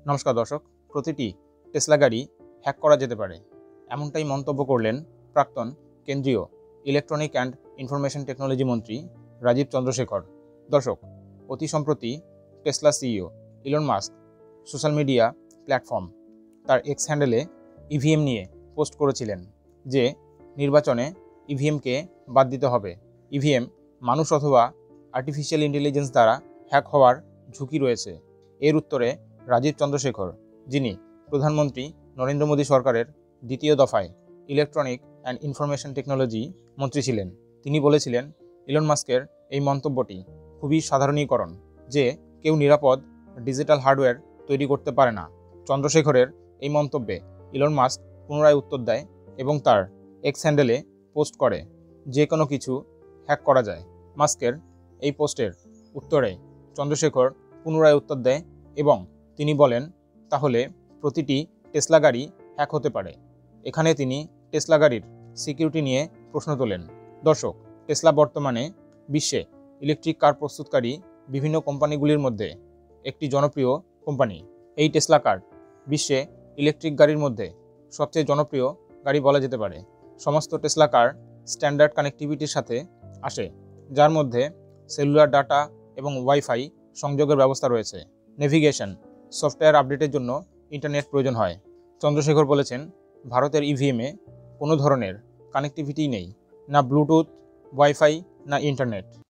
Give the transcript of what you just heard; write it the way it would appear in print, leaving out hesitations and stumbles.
নমস্কার দর্শক, প্রতিটি টেসলা গাড়ি হ্যাক করা যেতে পারে, এমনটাই মন্তব্য করলেন প্রাক্তন কেন্দ্রীয় ইলেকট্রনিক অ্যান্ড ইনফরমেশন টেকনোলজি মন্ত্রী রাজীব চন্দ্রশেখর। দর্শক, অতি সম্প্রতি Tesla CEO Elon Musk social media platform তার এক্স হ্যান্ডেলে ইভিএম নিয়ে পোস্ট করেছিলেন যে নির্বাচনে ইভিএমকে বাদ দিতে হবে। ইভিএম মানুষ অথবা আর্টিফিশিয়াল ইন্টেলিজেন্স দ্বারা হ্যাক হওয়ার ঝুঁকি রয়েছে। এর উত্তরে রাজীব চন্দ্রশেখর, যিনি প্রধানমন্ত্রী নরেন্দ্র মোদী সরকারের দ্বিতীয় দফায় ইলেকট্রনিক অ্যান্ড ইনফরমেশন টেকনোলজি মন্ত্রী ছিলেন, তিনি বলেছিলেন ইলন মাস্কের এই মন্তব্যটি খুবই সাধারণীকরণ যে কেউ নিরাপদ ডিজিটাল হার্ডওয়্যার তৈরি করতে পারে না। চন্দ্রশেখরের এই মন্তব্যে ইলন মাস্ক পুনরায় উত্তর দেয় এবং তার এক্স হ্যান্ডেলে পোস্ট করে যে কোনো কিছু হ্যাক করা যায়। মাস্কের এই পোস্টের উত্তরে চন্দ্রশেখর পুনরায় উত্তর দেয় এবং তিনি বলেন, তাহলে প্রতিটি টেসলা গাড়ি হ্যাক হতে পারে। এখানে তিনি টেসলা গাড়ির সিকিউরিটি নিয়ে প্রশ্ন তোলেন। দর্শক, টেসলা বর্তমানে বিশ্বে ইলেকট্রিক কার প্রস্তুতকারী বিভিন্ন কোম্পানিগুলির মধ্যে একটি জনপ্রিয় কোম্পানি। এই টেসলা কার বিশ্বে ইলেকট্রিক গাড়ির মধ্যে সবচেয়ে জনপ্রিয় গাড়ি বলা যেতে পারে। সমস্ত টেসলা কার স্ট্যান্ডার্ড কানেক্টিভিটির সাথে আসে, যার মধ্যে সেলুলার ডাটা এবং ওয়াইফাই সংযোগের ব্যবস্থা রয়েছে। নেভিগেশন সফটওয়্যার আপডেটের জন্য ইন্টারনেট প্রয়োজন হয়। চন্দ্রশেখর বলেছেন, ভারতের ইভিএমে কোনো ধরনের কানেক্টিভিটি নেই, না ব্লুটুথ, ওয়াইফাই, না ইন্টারনেট।